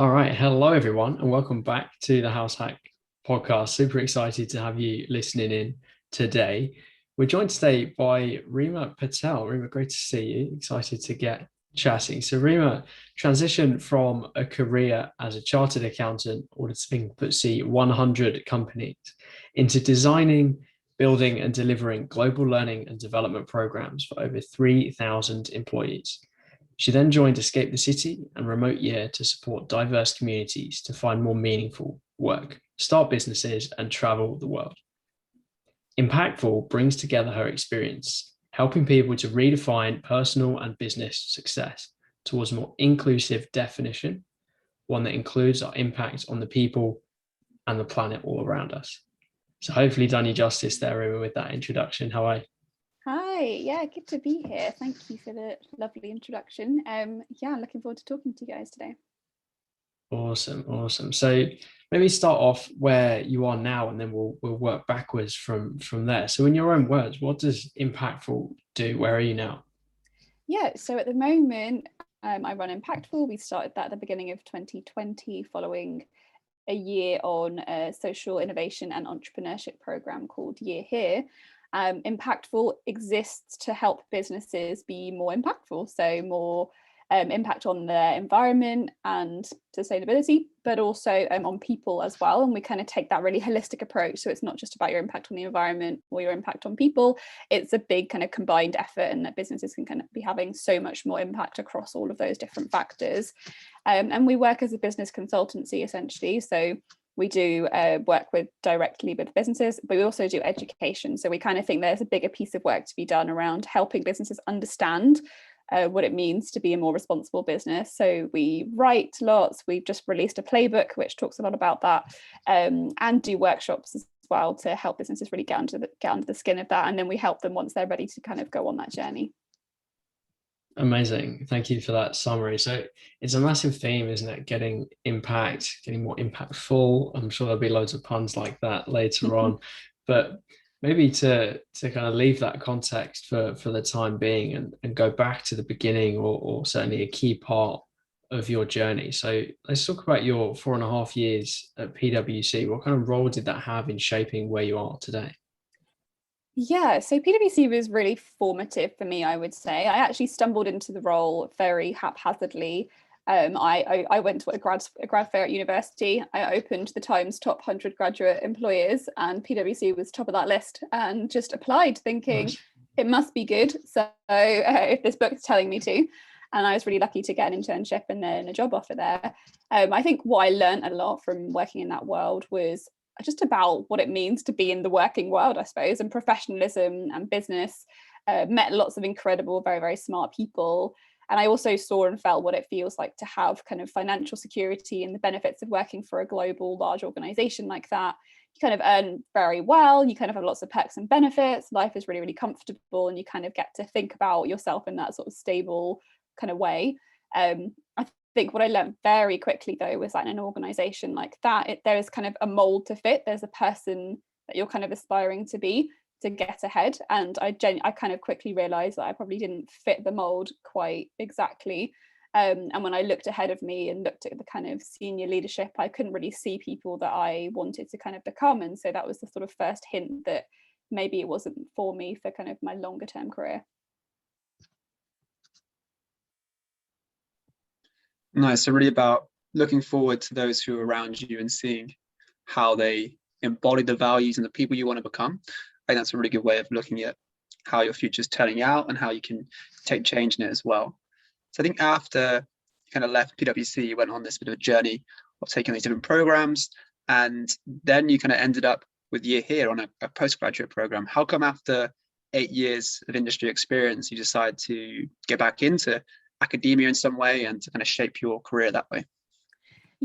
All right. Hello, everyone, and welcome back to the House Hack podcast. Super excited to have you listening in today. We're joined today by Rima Patel. Rima, great to see you. Excited to get chatting. So, Rima transitioned from a career as a chartered accountant auditing FTSE 100 companies into designing, building, and delivering global learning and development programs for over 3,000 employees. She then joined Escape the City and Remote Year to support diverse communities to find more meaningful work, start businesses, and travel the world. Impactful brings together her experience, helping people to redefine personal and business success towards a more inclusive definition, one that includes our impact on the people and the planet all around us. So hopefully done you justice there, Rima, with that introduction. How are you? Hi, yeah, good to be here. Thank you for the lovely introduction. Yeah, looking forward to talking to you guys today. Awesome. So maybe start off where you are now, and then we'll work backwards from there. So in your own words, what does impactful do? Where are you now? Yeah, so at the moment, I run Impactful. We started that at the beginning of 2020, following a year on a social innovation and entrepreneurship program called Year Here. Impactful exists to help businesses be more impactful, so more impact on their environment and sustainability, but also on people as well. And we kind of take that really holistic approach. So it's not just about your impact on the environment or your impact on people. It's a big kind of combined effort, and that businesses can kind of be having so much more impact across all of those different factors. And we work as a business consultancy essentially. So we do work directly with businesses, but we also do education. So we kind of think there's a bigger piece of work to be done around helping businesses understand what it means to be a more responsible business. So we write lots. We've just released a playbook which talks a lot about that, and do workshops as well to help businesses really get under the skin of that. And then we help them once they're ready to kind of go on that journey. Amazing. Thank you for that summary. So it's a massive theme, isn't it? Getting impact, getting more impactful. I'm sure there'll be loads of puns like that later on, but maybe to kind of leave that context for the time being and go back to the beginning or certainly a key part of your journey. So let's talk about your 4.5 years at PwC. What kind of role did that have in shaping where you are today? Yeah, so PwC was really formative for me, I would say. I actually stumbled into the role very haphazardly. I went to a grad fair at university. I opened the Times top 100 graduate employers, and PwC was top of that list, and just applied thinking Nice. it must be good. So if this book is telling me to. And I was really lucky to get an internship and then a job offer there. I think what I learned a lot from working in that world was just about what it means to be in the working world, I suppose, and professionalism and business. Met lots of incredible, very, very smart people. And I also saw and felt what it feels like to have kind of financial security and the benefits of working for a global, large organization like that. You kind of earn very well, you kind of have lots of perks and benefits. Life is really, really comfortable, and you kind of get to think about yourself in that sort of stable kind of way. I think what I learned very quickly though was that in an organization like that, there is kind of a mold to fit. There's a person that you're kind of aspiring to be to get ahead. And I kind of quickly realized that I probably didn't fit the mold quite exactly. And when I looked ahead of me and looked at the kind of senior leadership, I couldn't really see people that I wanted to kind of become. And so that was the sort of first hint that maybe it wasn't for me for kind of my longer term career. Nice. So really about looking forward to those who are around you and seeing how they embody the values and the people you want to become. I think that's a really good way of looking at how your future is turning out and how you can take change in it as well. So I think after you kind of left PwC, you went on this bit of a journey of taking these different programs, and then you kind of ended up with Year Here on a postgraduate program. How come after 8 years of industry experience, you decide to get back into academia in some way and to kind of shape your career that way?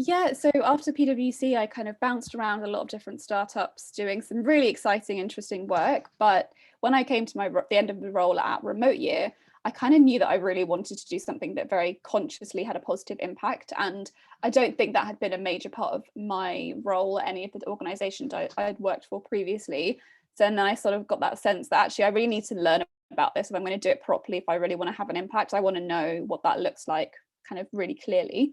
Yeah, so after PwC, I kind of bounced around a lot of different startups doing some really exciting, interesting work. But when I came to the end of the role at Remote Year, I kind of knew that I really wanted to do something that very consciously had a positive impact. And I don't think that had been a major part of my role at any of the organizations I had worked for previously. So then I sort of got that sense that actually I really need to learn about this if I'm going to do it properly. If I really want to have an impact, I want to know what that looks like kind of really clearly.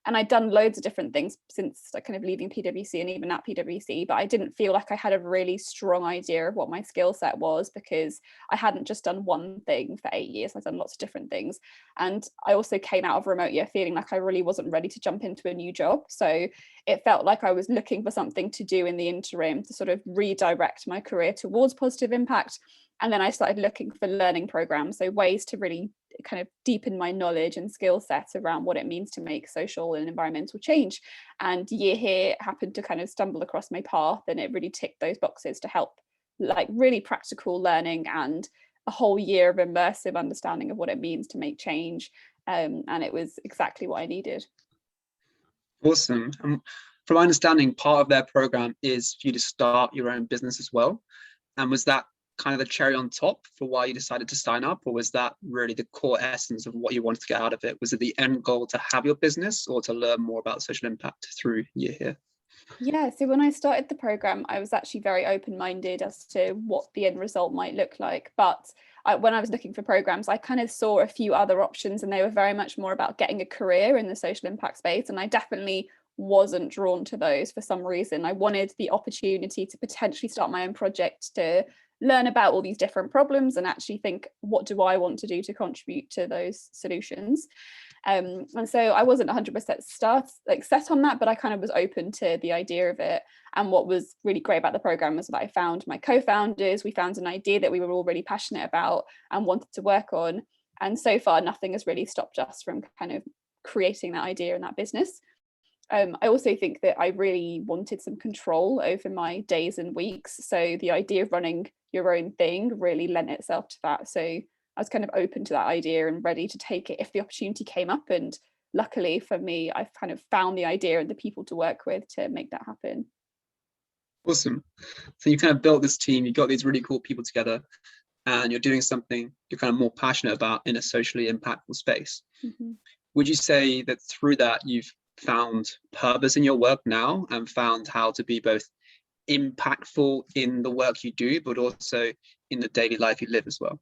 And I'd done loads of different things since like kind of leaving PwC and even at PwC, but I didn't feel like I had a really strong idea of what my skill set was, because I hadn't just done one thing for 8 years. I'd done lots of different things. And I also came out of remote year feeling like I really wasn't ready to jump into a new job. So it felt like I was looking for something to do in the interim to sort of redirect my career towards positive impact. And then I started looking for learning programs, so ways to really kind of deepen my knowledge and skill set around what it means to make social and environmental change. And Year Here happened to kind of stumble across my path, and it really ticked those boxes to help like really practical learning and a whole year of immersive understanding of what it means to make change. And it was exactly what I needed. Awesome. From my understanding, part of their program is for you to start your own business as well. And was that kind of the cherry on top for why you decided to sign up, or was that really the core essence of what you wanted to get out of it? Was it the end goal to have your business, or to learn more about social impact through Year Here? Yeah, so when I started the program, I was actually very open-minded as to what the end result might look like. But when I was looking for programs, I kind of saw a few other options, and they were very much more about getting a career in the social impact space. And I definitely wasn't drawn to those for some reason. I wanted the opportunity to potentially start my own project, to learn about all these different problems and actually think, what do I want to do to contribute to those solutions? And so I wasn't 100% set on that, but I kind of was open to the idea of it. And what was really great about the program was that I found my co-founders. We found an idea that we were all really passionate about and wanted to work on. And so far, nothing has really stopped us from kind of creating that idea and that business. I also think that I really wanted some control over my days and weeks. So the idea of running your own thing really lent itself to that. So I was kind of open to that idea and ready to take it if the opportunity came up. And luckily for me, I've kind of found the idea and the people to work with to make that happen. Awesome. So you kind of built this team, you got these really cool people together, and you're doing something you're kind of more passionate about in a socially impactful space. Mm-hmm. Would you say that through that you've found purpose in your work now, and found how to be both impactful in the work you do, but also in the daily life you live as well?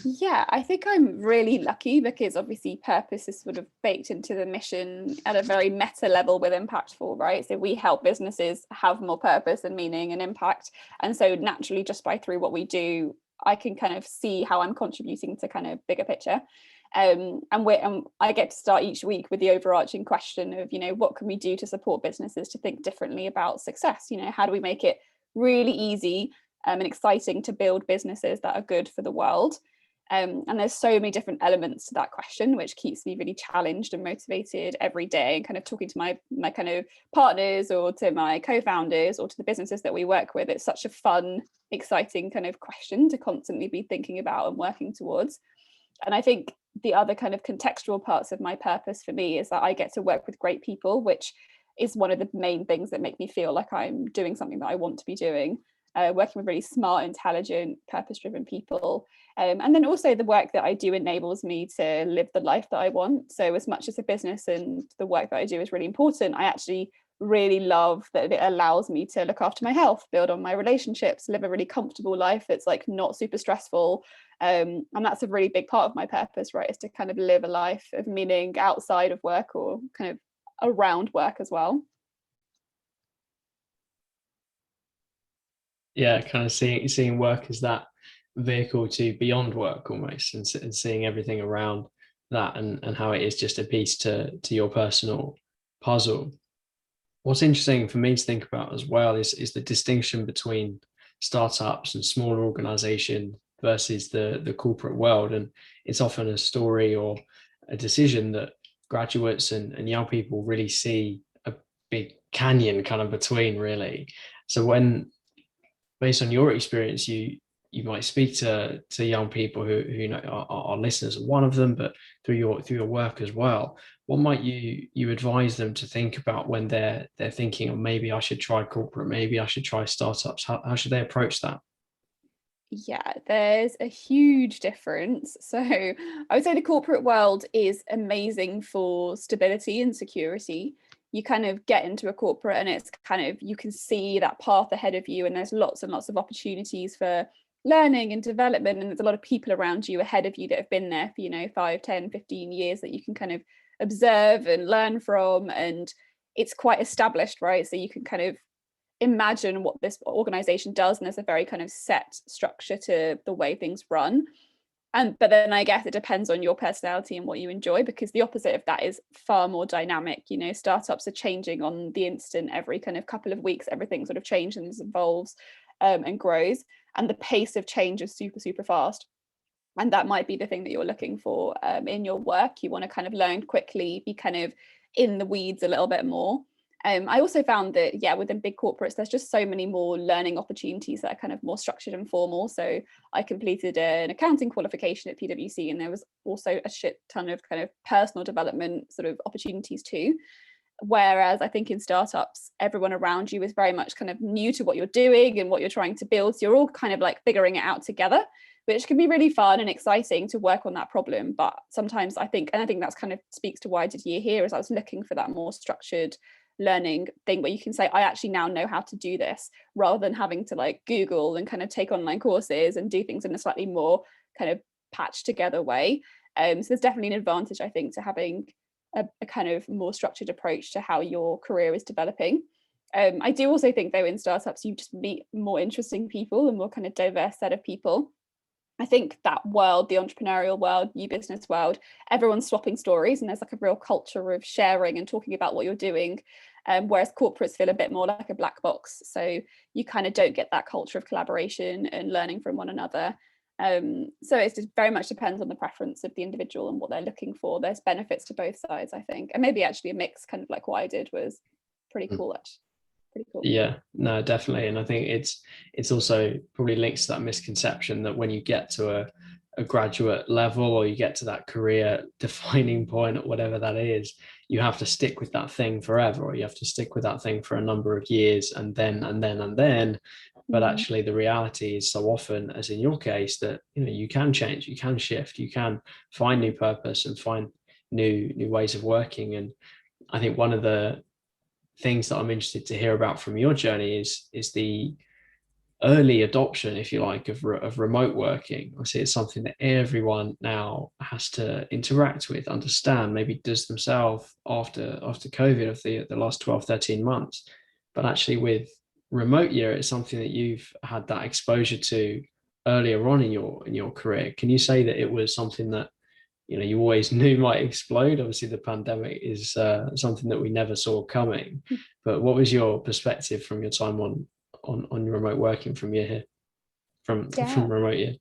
Yeah, I think I'm really lucky, because obviously purpose is sort of baked into the mission at a very meta level with impactful, right? So we help businesses have more purpose and meaning and impact. And so naturally, just by through what we do, I can kind of see how I'm contributing to kind of bigger picture. And I get to start each week with the overarching question of, what can we do to support businesses to think differently about success? How do we make it really easy and exciting to build businesses that are good for the world? And there's so many different elements to that question, which keeps me really challenged and motivated every day, and kind of talking to my kind of partners, or to my co-founders, or to the businesses that we work with. It's such a fun, exciting kind of question to constantly be thinking about and working towards. And I think the other kind of contextual parts of my purpose for me is that I get to work with great people, which is one of the main things that make me feel like I'm doing something that I want to be doing. Working with really smart, intelligent, purpose-driven people. And then also the work that I do enables me to live the life that I want. So as much as the business and the work that I do is really important, I actually really love that it allows me to look after my health, build on my relationships, live a really comfortable life that's like not super stressful. And that's a really big part of my purpose, right? Is to kind of live a life of meaning outside of work, or kind of around work as well. Yeah, kind of seeing work as that vehicle to beyond work almost, and seeing everything around that, and how it is just a piece to your personal puzzle. What's interesting for me to think about as well is the distinction between startups and smaller organization versus the corporate world. And it's often a story or a decision that graduates and young people really see a big canyon kind of between, really. So when, based on your experience, you might speak to young people who are listeners, and one of them, but through your work as well, what might you advise them to think about when they're thinking, oh, maybe I should try corporate, maybe I should try startups? How should they approach that? Yeah, there's a huge difference. So I would say the corporate world is amazing for stability and security. You kind of get into a corporate and it's kind of, you can see that path ahead of you, and there's lots and lots of opportunities for learning and development, and there's a lot of people around you ahead of you that have been there for 5, 10, 15 years that you can kind of observe and learn from, and it's quite established, right? So you can kind of imagine what this organization does, and there's a very kind of set structure to the way things run. But then I guess it depends on your personality and what you enjoy, because the opposite of that is far more dynamic. You know, startups are changing on the instant. Every kind of couple of weeks, everything sort of changes and evolves and grows, and the pace of change is super, super fast. And that might be the thing that you're looking for in your work. You want to kind of learn quickly, be kind of in the weeds a little bit more. I also found that, yeah, within big corporates, there's just so many more learning opportunities that are kind of more structured and formal. So I completed an accounting qualification at PwC, and there was also a shit ton of kind of personal development sort of opportunities too. Whereas I think in startups, everyone around you is very much kind of new to what you're doing and what you're trying to build. So you're all kind of like figuring it out together, which can be really fun and exciting to work on that problem. But sometimes I think that's kind of speaks to why I did year here, is I was looking for that more structured learning thing where you can say, I actually now know how to do this, rather than having to like Google and kind of take online courses and do things in a slightly more kind of patched together way. So there's definitely an advantage, I think, to having a kind of more structured approach to how your career is developing. I do also think, though, in startups, you just meet more interesting people and more kind of diverse set of people. I think that world, the entrepreneurial world, new business world, everyone's swapping stories, and there's like a real culture of sharing and talking about what you're doing. Whereas corporates feel a bit more like a black box. So you kind of don't get that culture of collaboration and learning from one another. So it just very much depends on the preference of the individual and what they're looking for. There's benefits to both sides, I think. And maybe actually a mix, kind of like what I did, was pretty cool. Pretty cool. Yeah, no, definitely. And I think it's also probably links to that misconception that when you get to a graduate level, or you get to that career defining point, or whatever that is, you have to stick with that thing forever, or you have to stick with that thing for a number of years, and then. But actually the reality is so often, as in your case, that you can change, you can shift, you can find new purpose and find new ways of working. And I think one of the things that I'm interested to hear about from your journey is the early adoption, if you like, of remote working. I see it's something that everyone now has to interact with, understand, maybe does themselves after COVID of the last 12, 13 months. But actually with remote year, it's something that you've had that exposure to earlier on in your career. Can you say that it was something that you always knew might explode? Obviously the pandemic is something that we never saw coming, but what was your perspective from your time on your remote working from year here, from remote year?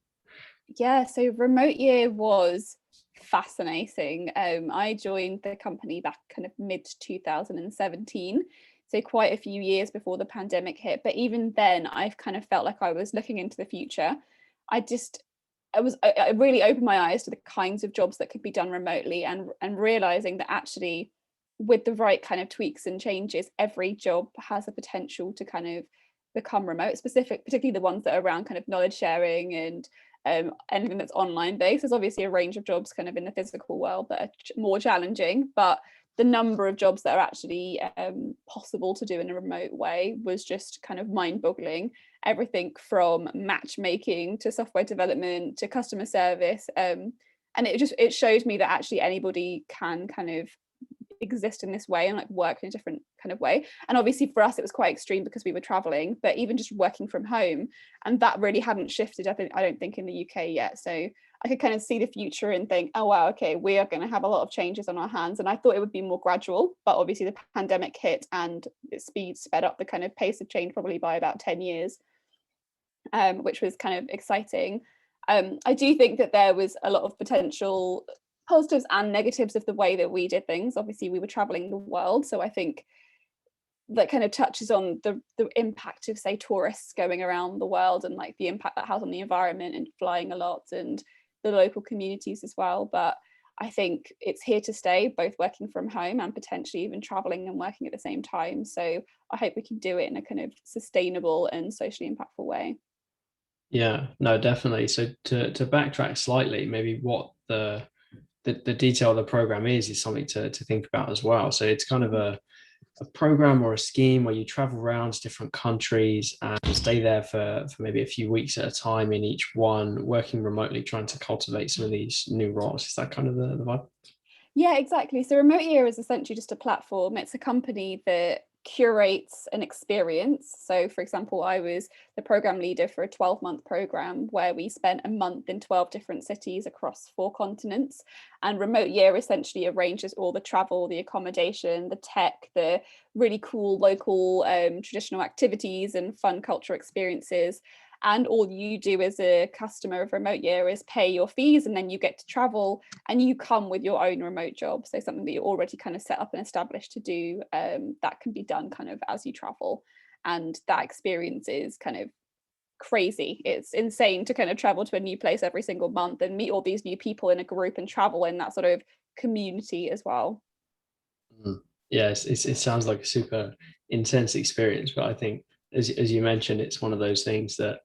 Yeah, so remote year was fascinating. I joined the company back kind of mid 2017, so quite a few years before the pandemic hit. But even then, I've kind of felt like I was looking into the future. I really opened my eyes to the kinds of jobs that could be done remotely, and realizing that actually with the right kind of tweaks and changes, every job has the potential to kind of become remote, particularly the ones that are around kind of knowledge sharing and anything that's online based. There's obviously a range of jobs kind of in the physical world that are more challenging, but the number of jobs that are actually possible to do in a remote way was just kind of mind-boggling. Everything from matchmaking to software development to customer service, and it showed me that actually anybody can kind of exist in this way and like work in a different kind of way. And obviously for us it was quite extreme because we were traveling, but even just working from home, and that really hadn't shifted, I don't think, in the UK yet. So I could kind of see the future and think, oh wow, okay, we are going to have a lot of changes on our hands. And I thought it would be more gradual, but obviously the pandemic hit and it sped up the kind of pace of change probably by about 10 years, which was kind of exciting. I do think that there was a lot of potential positives and negatives of the way that we did things. Obviously we were traveling the world, so I think that kind of touches on the impact of, say, tourists going around the world and like the impact that has on the environment and flying a lot and the local communities as well. But I think it's here to stay, both working from home and potentially even traveling and working at the same time. So I hope we can do it in a kind of sustainable and socially impactful way. Yeah, no, definitely. So to backtrack slightly, maybe what the detail of the program is something to think about as well. So it's kind of a program or a scheme where you travel around to different countries and stay there for maybe a few weeks at a time in each one, working remotely, trying to cultivate some of these new roles. Is that kind of the vibe? Yeah, exactly. So Remote Year is essentially just a platform. It's a company that curates an experience. So, for example, I was the program leader for a 12-month program where we spent a month in 12 different cities across 4 continents. And Remote Year essentially arranges all the travel, the accommodation, the tech, the really cool local traditional activities and fun cultural experiences. And all you do as a customer of Remote Year is pay your fees, and then you get to travel, and you come with your own remote job. So something that you're already kind of set up and established to do, that can be done kind of as you travel. And that experience is kind of crazy. It's insane to kind of travel to a new place every single month and meet all these new people in a group and travel in that sort of community as well. Yes, it sounds like a super intense experience, but I think as you mentioned, it's one of those things that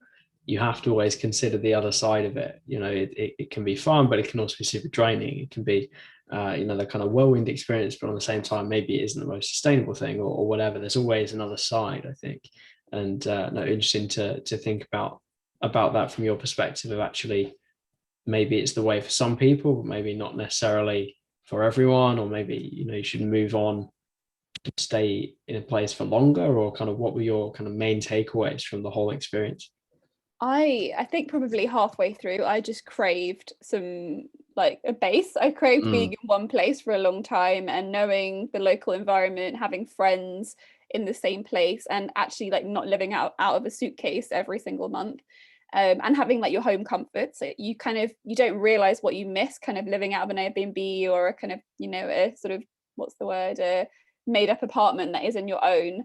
you have to always consider the other side of it. You know, it can be fun, but it can also be super draining. It can be, the kind of whirlwind experience, but on the same time, maybe it isn't the most sustainable thing or whatever. There's always another side, I think. And no, interesting to think about that from your perspective of actually maybe it's the way for some people, but maybe not necessarily for everyone, or maybe you should move on, stay in a place for longer, or kind of what were your kind of main takeaways from the whole experience? I think probably halfway through, I just craved some, like, a base. I craved being in one place for a long time and knowing the local environment, having friends in the same place, and actually like not living out of a suitcase every single month. And having like your home comfort, so you don't realize what you miss kind of living out of an Airbnb or a kind of a sort of, what's the word, a made up apartment that isn't your own,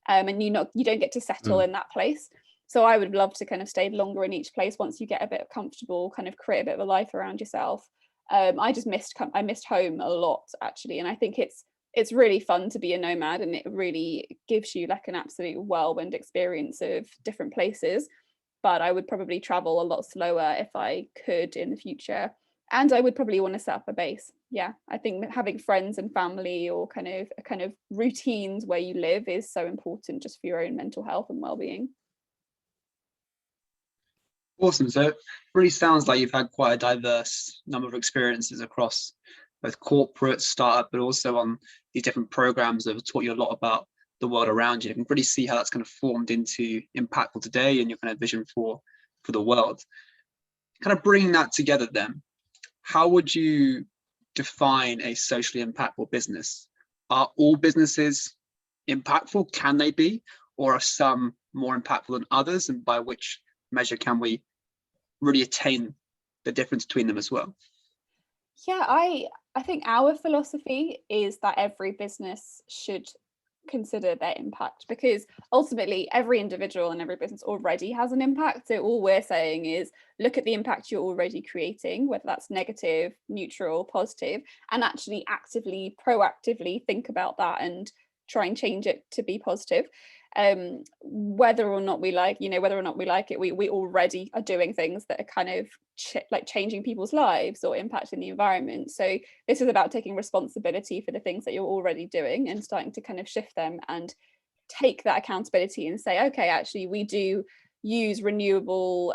and you don't get to settle in that place. So I would love to kind of stay longer in each place once you get a bit comfortable, kind of create a bit of a life around yourself. I missed home a lot, actually, and I think it's really fun to be a nomad, and it really gives you like an absolute whirlwind experience of different places. But I would probably travel a lot slower if I could in the future, and I would probably want to set up a base. Yeah, I think having friends and family or kind of routines where you live is so important just for your own mental health and well-being. Awesome. So it really sounds like you've had quite a diverse number of experiences across both corporate, startup, but also on these different programs that have taught you a lot about the world around you. You can really see how that's kind of formed into Impactful today and your kind of vision for the world. Kind of bringing that together then, how would you define a socially impactful business? Are all businesses impactful? Can they be? Or are some more impactful than others? And by which measure can we really attain the difference between them as well? Yeah, I think our philosophy is that every business should consider their impact, because ultimately every individual and every business already has an impact. So all we're saying is look at the impact you're already creating, whether that's negative, neutral, positive, and actually actively, proactively think about that and try and change it to be positive. Whether or not we like it, we already are doing things that are kind of like changing people's lives or impacting the environment. So this is about taking responsibility for the things that you're already doing and starting to kind of shift them and take that accountability and say, okay, actually we do use non-renewable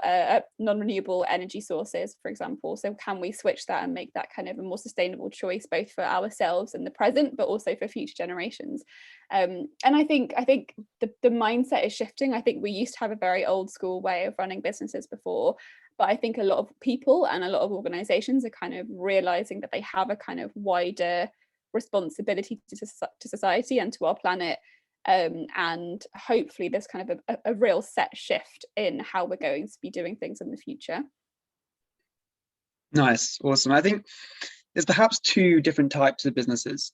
energy sources, for example. So can we switch that and make that kind of a more sustainable choice, both for ourselves in the present, but also for future generations? And I think the mindset is shifting. I think we used to have a very old school way of running businesses before, but I think a lot of people and a lot of organizations are kind of realizing that they have a kind of wider responsibility to society and to our planet. And hopefully there's kind of a real set shift in how we're going to be doing things in the future. Nice, awesome. I think there's perhaps 2 different types of businesses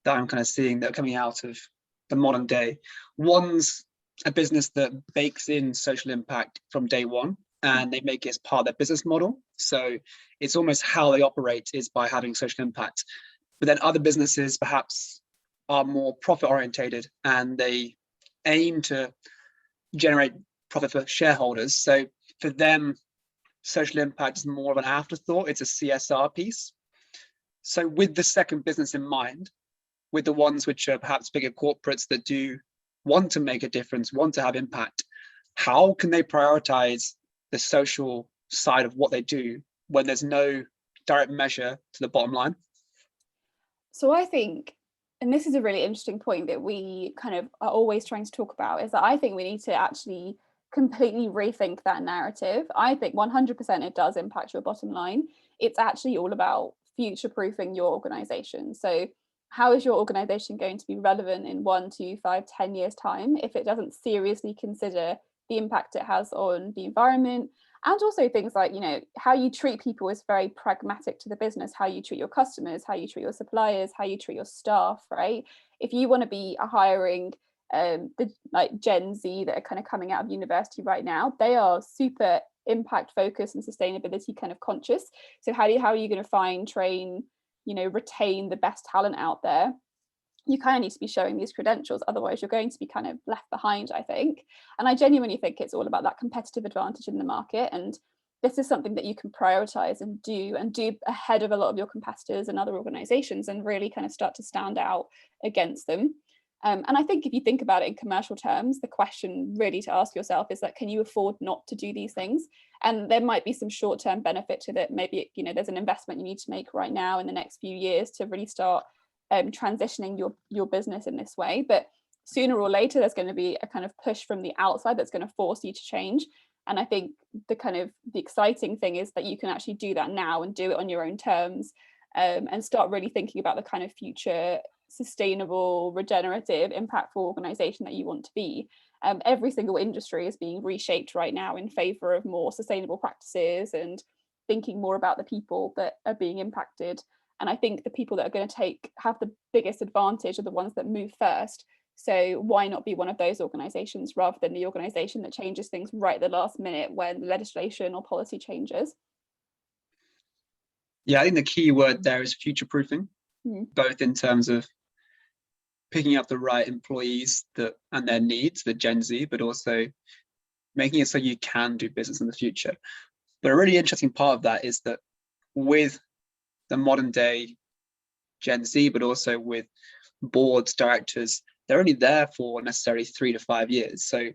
that I'm kind of seeing that are coming out of the modern day. One's a business that bakes in social impact from day one, and they make it as part of their business model. So it's almost how they operate is by having social impact. But then other businesses perhaps are more profit orientated, and they aim to generate profit for shareholders. So for them, social impact is more of an afterthought. It's a CSR piece. So with the second business in mind, with the ones which are perhaps bigger corporates that do want to make a difference, want to have impact, how can they prioritize the social side of what they do when there's no direct measure to the bottom line? So I think, and this is a really interesting point that we kind of are always trying to talk about, is that I think we need to actually completely rethink that narrative. I think 100% it does impact your bottom line. It's actually all about future proofing your organization. So how is your organization going to be relevant in 1, 2, 5, 10 years time if it doesn't seriously consider the impact it has on the environment, and also things like, how you treat people is very pragmatic to the business. How you treat your customers, how you treat your suppliers, how you treat your staff, right? If you want to be hiring the like Gen Z that are kind of coming out of university right now, they are super impact focused and sustainability kind of conscious. So how are you going to find, train, retain the best talent out there? You kind of need to be showing these credentials, otherwise you're going to be kind of left behind, I think. And I genuinely think it's all about that competitive advantage in the market, and this is something that you can prioritize and do ahead of a lot of your competitors and other organizations, and really kind of start to stand out against them. And I think if you think about it in commercial terms, the question really to ask yourself is that, can you afford not to do these things? And there might be some short-term benefit to that. Maybe there's an investment you need to make right now in the next few years to really start transitioning your business in this way. But sooner or later, there's going to be a kind of push from the outside that's going to force you to change. And I think the exciting thing is that you can actually do that now and do it on your own terms, and start really thinking about the kind of future sustainable, regenerative, impactful organization that you want to be. Every single industry is being reshaped right now in favor of more sustainable practices and thinking more about the people that are being impacted. And I think the people that are going to have the biggest advantage are the ones that move first. So why not be one of those organizations rather than the organization that changes things right at the last minute when legislation or policy changes? Yeah, I think the key word there is future proofing, both in terms of picking up the right employees and their needs, the Gen Z, but also making it so you can do business in the future. But a really interesting part of that is that with the modern day Gen Z, but also with boards, directors, they're only there for necessarily 3 to 5 years. So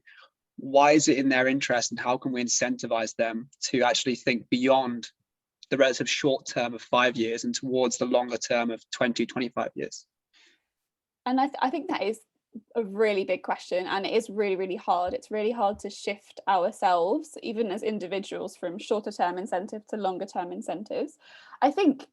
why is it in their interest, and how can we incentivize them to actually think beyond the relative short term of 5 years and towards the longer term of 20, 25 years? And I think that is a really big question, and it is really, really hard. It's really hard to shift ourselves, even as individuals, from shorter term incentive to longer term incentives. I think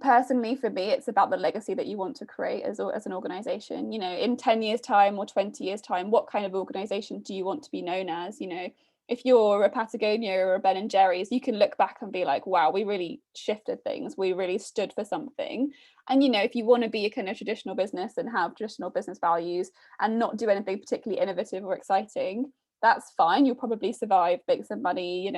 personally, for me, it's about the legacy that you want to create as an organization. In 10 years time or 20 years time, what kind of organization do you want to be known as? If you're a Patagonia or a Ben and Jerry's, you can look back and be like, wow, we really shifted things. We really stood for something. And, if you want to be a kind of traditional business and have traditional business values and not do anything particularly innovative or exciting, that's fine. You'll probably survive, make some money,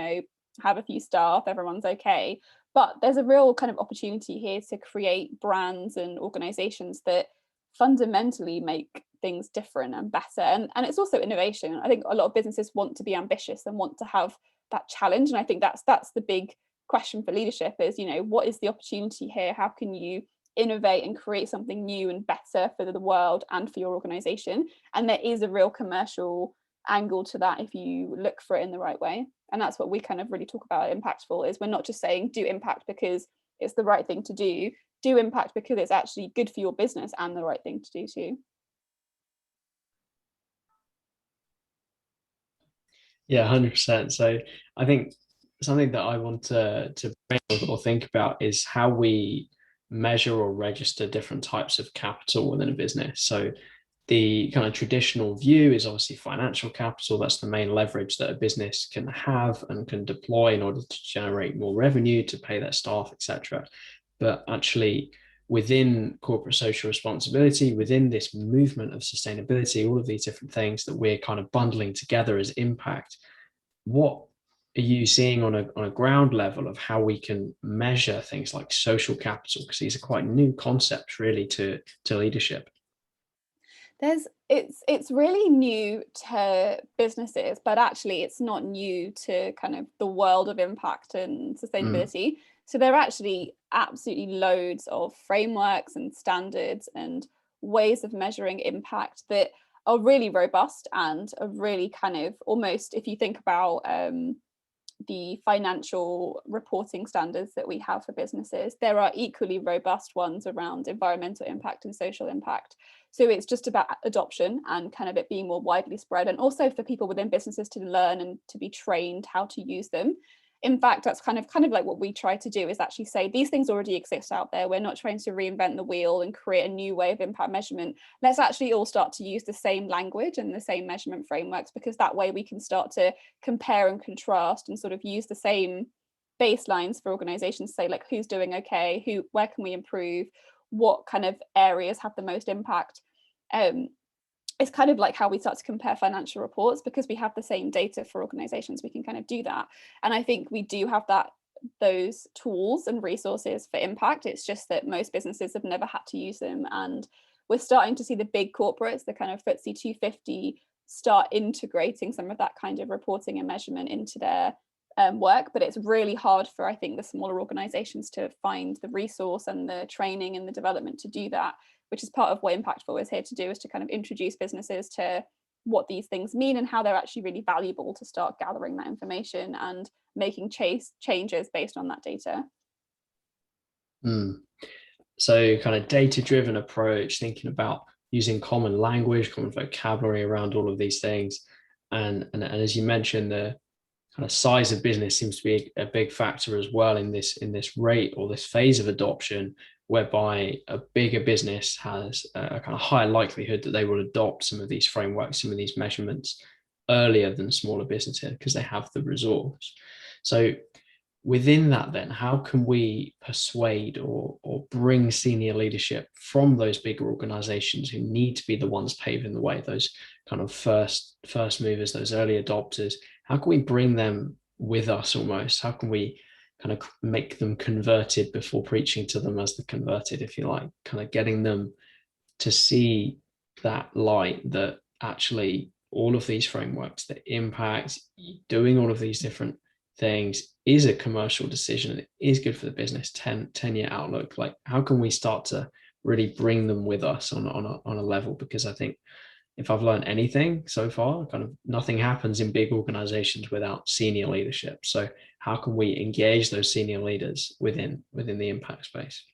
have a few staff, everyone's okay. But there's a real kind of opportunity here to create brands and organizations that fundamentally make things different and better. And it's also innovation. I think a lot of businesses want to be ambitious and want to have that challenge. And I think that's the big question for leadership is, what is the opportunity here? How can you innovate and create something new and better for the world and for your organization? And there is a real commercial angle to that if you look for it in the right way. And that's what we kind of really talk about impactful, is we're not just saying do impact because it's the right thing to do impact because it's actually good for your business and the right thing to do too. Yeah, 100%. So I think something that I want to bring or think about is how we measure or register different types of capital within a business. So the kind of traditional view is obviously financial capital. That's the main leverage that a business can have and can deploy in order to generate more revenue, to pay their staff, etc. But actually, within corporate social responsibility, within this movement of sustainability, all of these different things that we're kind of bundling together as impact, what are you seeing on a ground level of how we can measure things like social capital? Because these are quite new concepts really to leadership. It's really new to businesses, but actually it's not new to kind of the world of impact and sustainability. So there are actually absolutely loads of frameworks and standards and ways of measuring impact that are really robust and are really kind of almost, if you think about the financial reporting standards that we have for businesses, there are equally robust ones around environmental impact and social impact. So it's just about adoption and kind of it being more widely spread, and also for people within businesses to learn and to be trained how to use them. In fact, that's kind of like what we try to do, is actually say these things already exist out there. We're not trying to reinvent the wheel and create a new way of impact measurement. Let's actually all start to use the same language and the same measurement frameworks, because that way we can start to compare and contrast and sort of use the same baselines for organizations to say, like, who's doing okay, where can we improve, what kind of areas have the most impact. It's kind of like how we start to compare financial reports, because we have the same data for organizations, we can kind of do that. And I think we do have those tools and resources for impact. It's just that most businesses have never had to use them, and we're starting to see the big corporates, the kind of FTSE 250, start integrating some of that kind of reporting and measurement into their work. But it's really hard for, I think, the smaller organizations to find the resource and the training and the development to do that, which is part of what Impactful is here to do, is to kind of introduce businesses to what these things mean and how they're actually really valuable to start gathering that information and making changes based on that data. So kind of data-driven approach, thinking about using common language, common vocabulary around all of these things. And as you mentioned, the kind of size of business seems to be a big factor as well in this rate or this phase of adoption, whereby a bigger business has a kind of higher likelihood that they will adopt some of these frameworks, some of these measurements earlier than smaller businesses, because they have the resource. So within that, then, how can we persuade or bring senior leadership from those bigger organizations who need to be the ones paving the way, those kind of first movers, those early adopters? How can we bring them with us almost? How can we kind of make them converted before preaching to them as the converted, if you like, kind of getting them to see that light, that actually all of these frameworks, the impact, doing all of these different things is a commercial decision, and it is good for the business 10-year outlook. Like, how can we start to really bring them with us on a level? Because I think if I've learned anything so far, kind of nothing happens in big organizations without senior leadership. So how can we engage those senior leaders within the impact space?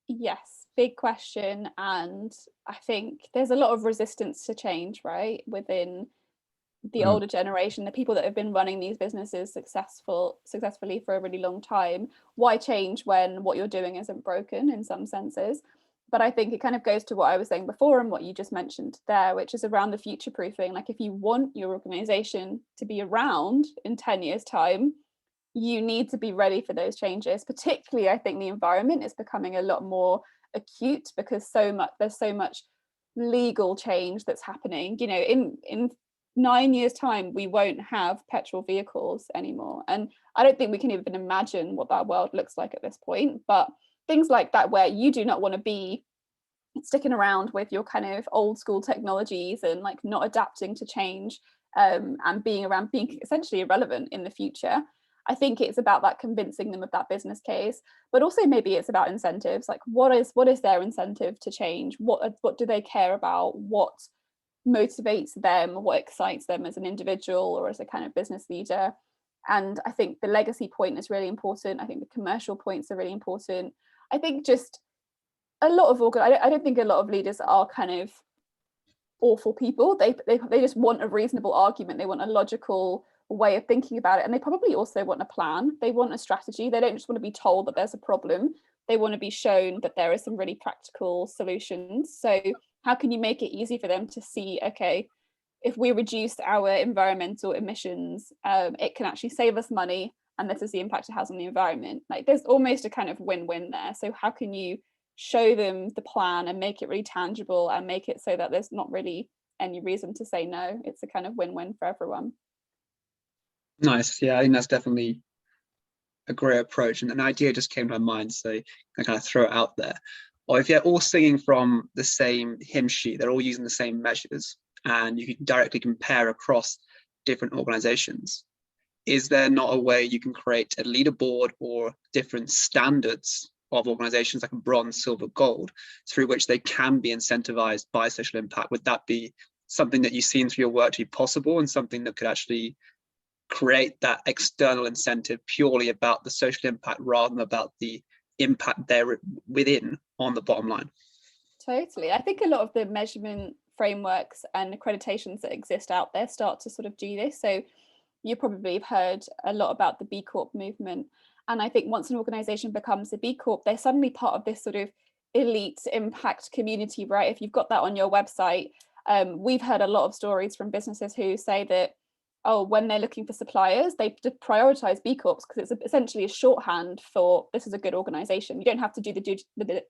Yes, big question. And I think there's a lot of resistance to change, right, within the older generation, the people that have been running these businesses successfully for a really long time. Why change when what you're doing isn't broken in some senses? But I think it kind of goes to what I was saying before and what you just mentioned there, which is around the future proofing. Like, if you want your organization to be around in 10 years time, you need to be ready for those changes. Particularly, I think the environment is becoming a lot more acute, because there's so much legal change that's happening. You know, in 9 years time, we won't have petrol vehicles anymore, and I don't think we can even imagine what that world looks like at this point. But things like that, where you do not want to be sticking around with your kind of old school technologies and like not adapting to change, and being essentially irrelevant in the future. I think it's about that, convincing them of that business case, but also maybe it's about incentives. Like, what is their incentive to change? What do they care about? What motivates them? What excites them as an individual or as a kind of business leader? And I think the legacy point is really important. I think the commercial points are really important. I think just a lot of I don't think a lot of leaders are kind of awful people. They just want a reasonable argument. They want a logical way of thinking about it, and they probably also want a plan. They want a strategy. They don't just want to be told that there's a problem. They want to be shown that there are some really practical solutions. So how can you make it easy for them to see, okay, if we reduce our environmental emissions, it can actually save us money, and this is the impact it has on the environment. Like, there's almost a kind of win-win there. So how can you show them the plan and make it really tangible and make it so that there's not really any reason to say no? It's a kind of win-win for everyone. Nice. Yeah, I think that's definitely a great approach. And an idea just came to my mind, so I kind of throw it out there. Or if they're all singing from the same hymn sheet, they're all using the same measures, and you can directly compare across different organizations, is there not a way you can create a leaderboard or different standards of organizations, like a bronze, silver, gold, through which they can be incentivized by social impact? Would that be something that you've seen through your work to be possible, and something that could actually create that external incentive purely about the social impact rather than about the impact there within on the bottom line. Totally. I think a lot of the measurement frameworks and accreditations that exist out there start to sort of do this. So you probably have heard a lot about the B Corp movement. And I think once an organization becomes a B Corp, they're suddenly part of this sort of elite impact community, right? If you've got that on your website, we've heard a lot of stories from businesses who say that, oh, when they're looking for suppliers, they prioritize B Corps because it's essentially a shorthand for this is a good organization. You don't have to do the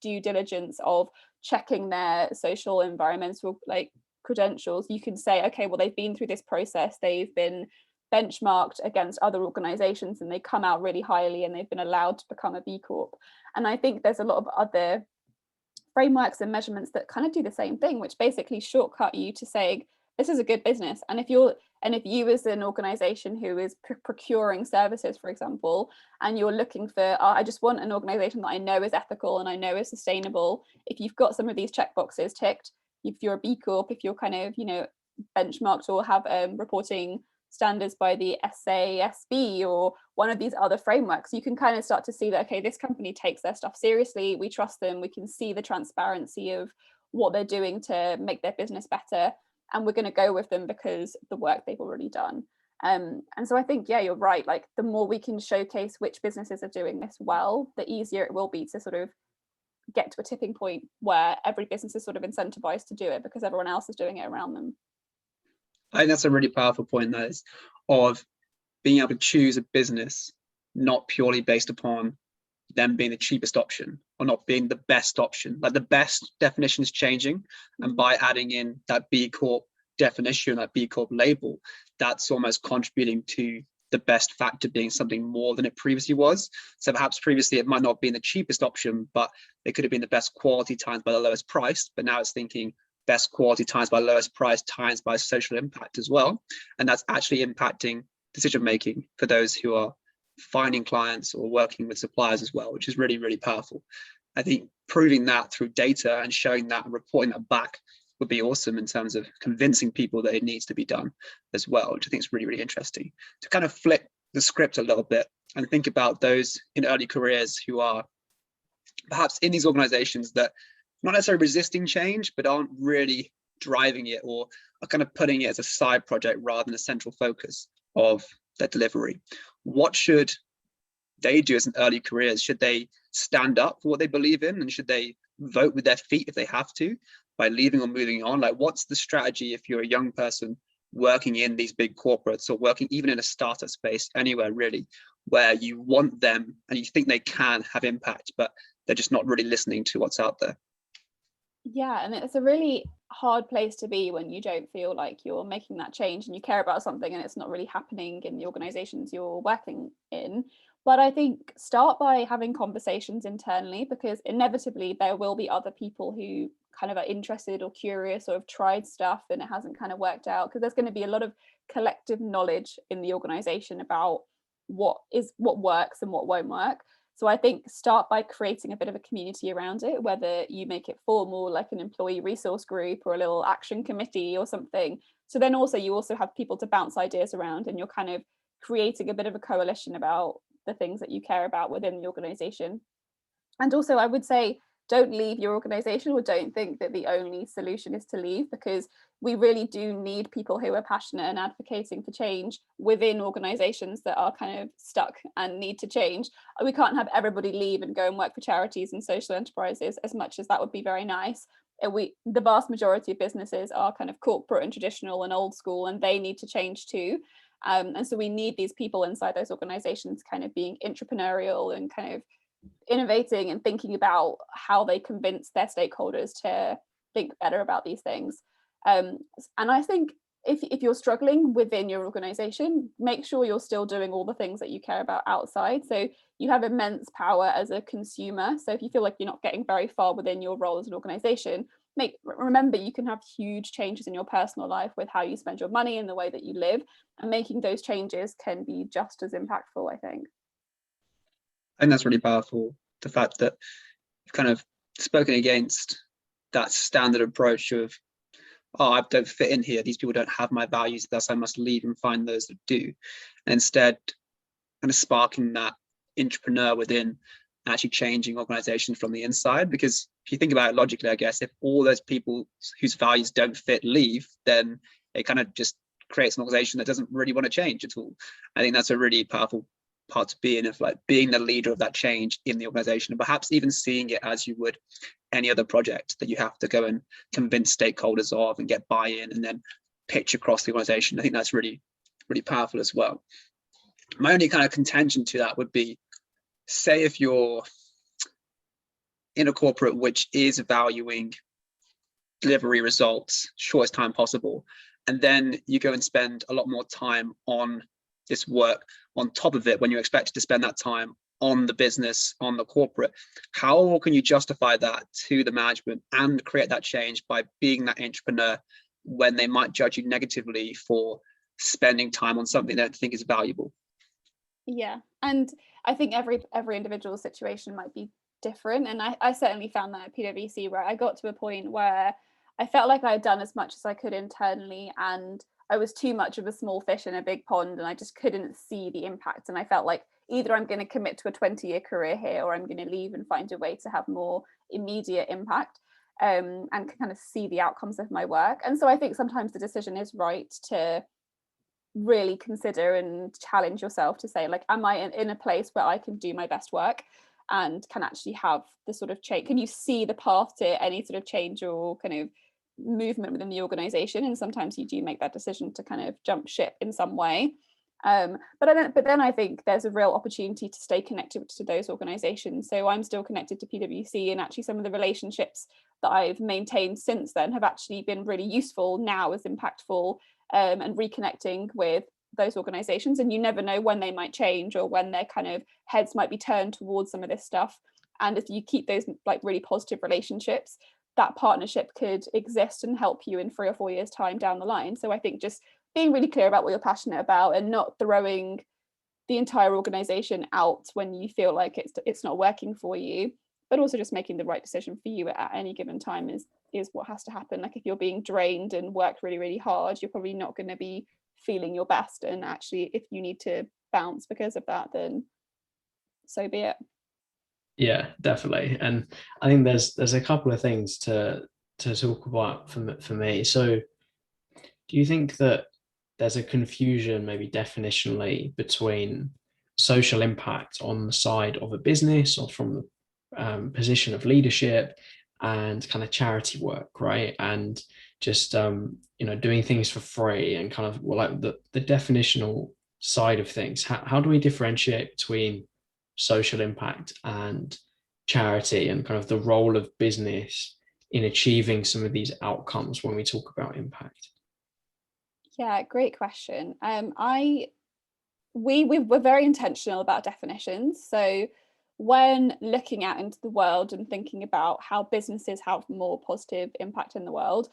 due diligence of checking their social, environmental credentials. You can say, okay, well, they've been through this process, they've been benchmarked against other organizations and they come out really highly and they've been allowed to become a B Corp. And I think there's a lot of other frameworks and measurements that kind of do the same thing, which basically shortcut you to saying this is a good business. And if you as an organization who is procuring services, for example, and you're looking for, I just want an organization that I know is ethical and I know is sustainable, if you've got some of these checkboxes ticked, if you're a B Corp, if you're kind of, benchmarked or have reporting standards by the SASB or one of these other frameworks, you can kind of start to see that, okay, this company takes their stuff seriously, we trust them, we can see the transparency of what they're doing to make their business better, and we're going to go with them because the work they've already done. And so I think, yeah, you're right. Like the more we can showcase which businesses are doing this well, the easier it will be to sort of get to a tipping point where every business is sort of incentivized to do it because everyone else is doing it around them. I think that's a really powerful point, that is, of being able to choose a business not purely based upon them being the cheapest option or not being the best option. Like the best definition is changing, and by adding in that B Corp definition, that B Corp label, that's almost contributing to the best factor being something more than it previously was. So perhaps previously it might not have been the cheapest option, but it could have been the best quality times by the lowest price. But now it's thinking best quality times by lowest price times by social impact as well. And that's actually impacting decision making for those who are finding clients or working with suppliers as well, which is really, really powerful. I think proving that through data and showing that and reporting that back would be awesome in terms of convincing people that it needs to be done as well, which I think is really, really interesting. To kind of flip the script a little bit and think about those in early careers who are perhaps in these organizations that not necessarily resisting change, but aren't really driving it or are kind of putting it as a side project rather than a central focus of their delivery. What should they do as an early careers? Should they stand up for what they believe in, and should they vote with their feet if they have to by leaving or moving on? Like, what's the strategy if you're a young person working in these big corporates or working even in a startup space, anywhere really, where you want them and you think they can have impact, but they're just not really listening to what's out there? Yeah, and it's a really hard place to be when you don't feel like you're making that change and you care about something and it's not really happening in the organizations you're working in. But I think start by having conversations internally, because inevitably there will be other people who kind of are interested or curious or have tried stuff and it hasn't kind of worked out, because there's going to be a lot of collective knowledge in the organization about what works and what won't work. So I think start by creating a bit of a community around it, whether you make it formal, like an employee resource group or a little action committee or something. So then also you also have people to bounce ideas around, and you're kind of creating a bit of a coalition about the things that you care about within the organization. And also I would say, don't leave your organization, or don't think that the only solution is to leave, because we really do need people who are passionate and advocating for change within organizations that are kind of stuck and need to change. We can't have everybody leave and go and work for charities and social enterprises, as much as that would be very nice. The vast majority of businesses are kind of corporate and traditional and old school, and they need to change too. And so we need these people inside those organizations kind of being entrepreneurial and kind of innovating and thinking about how they convince their stakeholders to think better about these things. And I think if you're struggling within your organization, make sure you're still doing all the things that you care about outside. So you have immense power as a consumer. So if you feel like you're not getting very far within your role as an organization, remember you can have huge changes in your personal life with how you spend your money and the way that you live, and making those changes can be just as impactful, I think. And that's really powerful, the fact that you've kind of spoken against that standard approach of oh, I don't fit in here, these people don't have my values, thus I must leave and find those that do. And instead, kind of sparking that entrepreneur within, actually changing organizations from the inside. Because if you think about it logically, I guess, if all those people whose values don't fit leave, then it kind of just creates an organization that doesn't really want to change at all. I think that's a really powerful part to be in, of like being the leader of that change in the organization, and perhaps even seeing it as you would any other project that you have to go and convince stakeholders of and get buy-in and then pitch across the organization. I think that's really, really powerful as well. My only kind of contention to that would be, say if you're in a corporate which is valuing delivery results shortest time possible, and then you go and spend a lot more time on this work on top of it when you're expected to spend that time on the business, on the corporate, how can you justify that to the management and create that change by being that entrepreneur when they might judge you negatively for spending time on something they don't think is valuable? Yeah, and I think every individual situation might be different, and I certainly found that at PwC, where I got to a point where I felt like I had done as much as I could internally, and I was too much of a small fish in a big pond, and I just couldn't see the impact. And I felt like either I'm going to commit to a 20-year career here, or I'm going to leave and find a way to have more immediate impact, and kind of see the outcomes of my work. And so I think sometimes the decision is right to really consider and challenge yourself to say, like, am I in a place where I can do my best work and can actually have the sort of change? Can you see the path to any sort of change or kind of movement within the organization? And sometimes you do make that decision to kind of jump ship in some way. But then I think there's a real opportunity to stay connected to those organizations. So I'm still connected to PwC, and actually some of the relationships that I've maintained since then have actually been really useful now as impactful, and reconnecting with those organizations. And you never know when they might change or when their kind of heads might be turned towards some of this stuff. And if you keep those like really positive relationships, that partnership could exist and help you in 3 or 4 years time down the line. So I think just being really clear about what you're passionate about and not throwing the entire organization out when you feel like it's not working for you, but also just making the right decision for you at any given time is what has to happen. Like if you're being drained and worked really, really hard, you're probably not going to be feeling your best. And actually, if you need to bounce because of that, then so be it. Yeah, definitely. And I think there's a couple of things to talk about for me. So do you think that there's a confusion, maybe definitionally, between social impact on the side of a business or from the position of leadership and kind of charity work, right? And just doing things for free and kind of like the definitional side of things. How do we differentiate between social impact and charity, and kind of the role of business in achieving some of these outcomes when we talk about impact? Yeah, great question. We're very intentional about definitions. So when looking out into the world and thinking about how businesses have more positive impact in the world,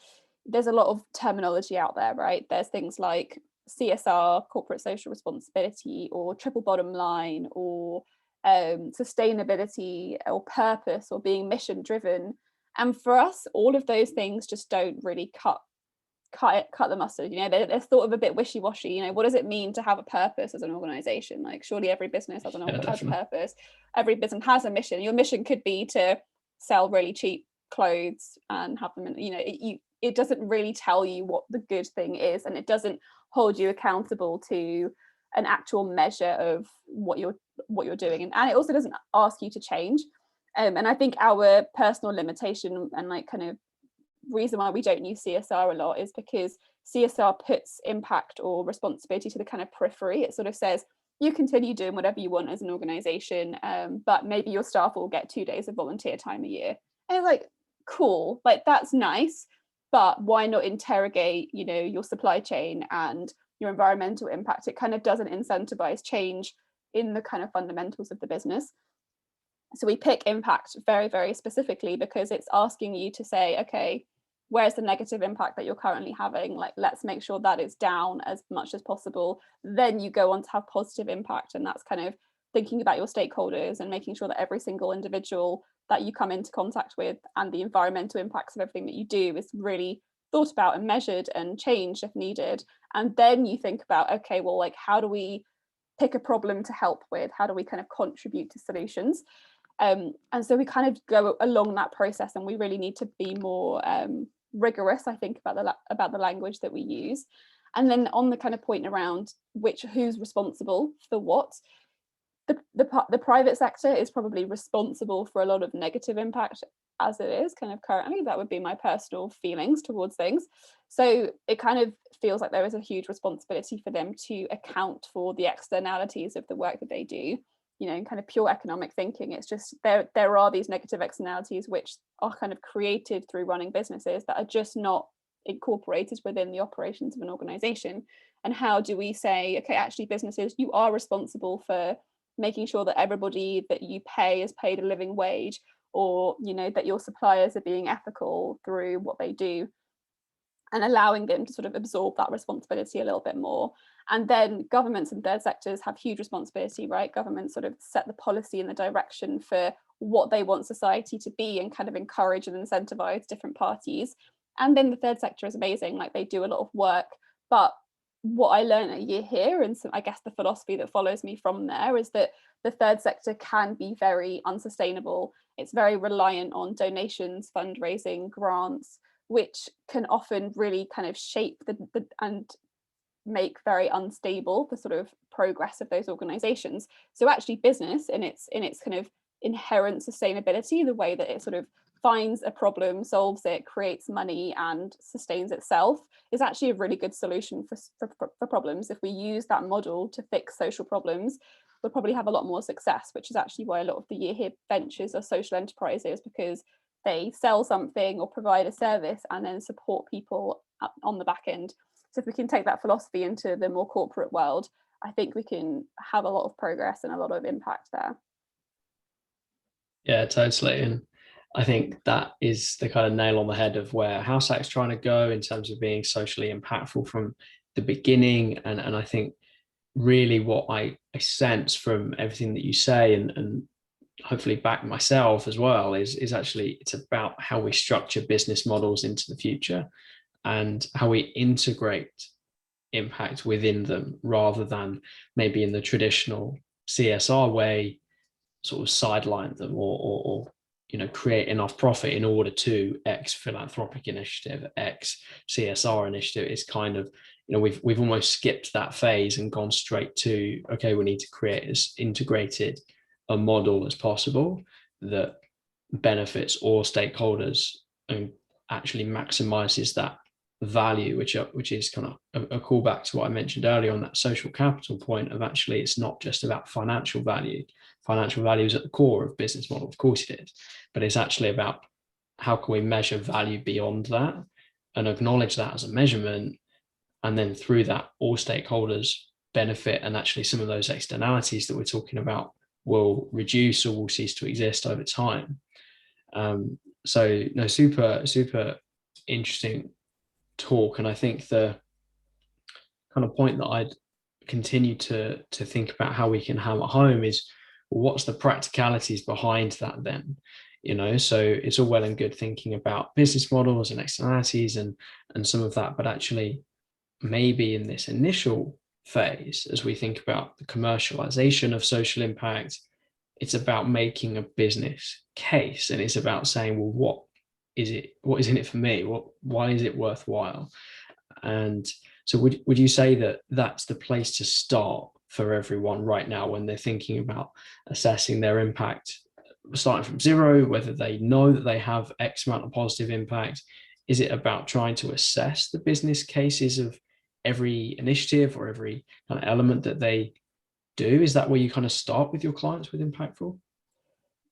there's a lot of terminology out there, right? There's things like CSR, corporate social responsibility, or triple bottom line, or sustainability, or purpose, or being mission driven. And for us, all of those things just don't really cut the mustard. They're thought of a bit wishy-washy. What does it mean to have a purpose as an organization? Like, surely every business has a purpose. Every business has a mission. Your mission could be to sell really cheap clothes and have them in, it doesn't really tell you what the good thing is, and it doesn't hold you accountable to an actual measure of what you're doing, and it also doesn't ask you to change. And I think our personal limitation and like kind of reason why we don't use CSR a lot is because CSR puts impact or responsibility to the kind of periphery. It sort of says you continue doing whatever you want as an organization, but maybe your staff will get 2 days of volunteer time a year. And it's like, cool, like that's nice, but why not interrogate, your supply chain and your environmental impact? It kind of doesn't incentivize change in the kind of fundamentals of the business. So we pick impact very, very specifically because it's asking you to say, okay, where's the negative impact that you're currently having? Like, let's make sure that is down as much as possible. Then you go on to have positive impact. And that's kind of thinking about your stakeholders and making sure that every single individual that you come into contact with and the environmental impacts of everything that you do is really thought about and measured and changed if needed. And then you think about, okay, well, like, how do we pick a problem to help with? How do we kind of contribute to solutions? And so we kind of go along that process, and we really need to be more rigorous, I think, about the language that we use. And then on the kind of point around who's responsible for what, the private sector is probably responsible for a lot of negative impact as it is kind of currently. That would be my personal feelings towards things. So it kind of feels like there is a huge responsibility for them to account for the externalities of the work that they do. Kind of pure economic thinking, it's just there are these negative externalities which are kind of created through running businesses that are just not incorporated within the operations of an organization. And how do we say, okay, actually businesses, you are responsible for making sure that everybody that you pay is paid a living wage, or that your suppliers are being ethical through what they do, and allowing them to sort of absorb that responsibility a little bit more. And then governments and third sectors have huge responsibility, right? Governments sort of set the policy and the direction for what they want society to be, and kind of encourage and incentivize different parties. And then the third sector is amazing, like they do a lot of work. But what I learned a year here, and so I guess the philosophy that follows me from there, is that the third sector can be very unsustainable. It's very reliant on donations, fundraising, grants, which can often really kind of shape and make very unstable the sort of progress of those organizations. So actually business in its kind of inherent sustainability, the way that it sort of finds a problem, solves it, creates money and sustains itself, is actually a really good solution for problems. If we use that model to fix social problems, we'll probably have a lot more success, which is actually why a lot of the Year Here ventures are social enterprises, because they sell something or provide a service and then support people on the back end. So if we can take that philosophy into the more corporate world, I think we can have a lot of progress and a lot of impact there. Yeah, totally. And I think that is the kind of nail on the head of where House Hack's trying to go in terms of being socially impactful from the beginning. And I think really what I sense from everything that you say, and hopefully back myself as well, is actually it's about how we structure business models into the future and how we integrate impact within them, rather than maybe in the traditional CSR way, sort of sideline them or create enough profit in order to X philanthropic initiative, X CSR initiative. It's kind of, we've almost skipped that phase and gone straight to, okay, we need to create as integrated a model as possible that benefits all stakeholders and actually maximizes that value, which is kind of a callback to what I mentioned earlier on that social capital point of actually it's not just about financial value. Financial value is at the core of business model, of course it is, but it's actually about how can we measure value beyond that and acknowledge that as a measurement, and then through that all stakeholders benefit, and actually some of those externalities that we're talking about will reduce or will cease to exist over time. So no, super interesting talk. And I think the kind of point that I'd continue to think about how we can hammer home is, well, what's the practicalities behind that then? So it's all well and good thinking about business models and externalities and some of that, but actually maybe in this initial phase, as we think about the commercialization of social impact, it's about making a business case, and it's about saying, well, what is in it for me? Why is it worthwhile? And so would you say that that's the place to start for everyone right now when they're thinking about assessing their impact, starting from zero, whether they know that they have X amount of positive impact? Is it about trying to assess the business cases of every initiative or every kind of element that they do? Is that where you kind of start with your clients with Impactful?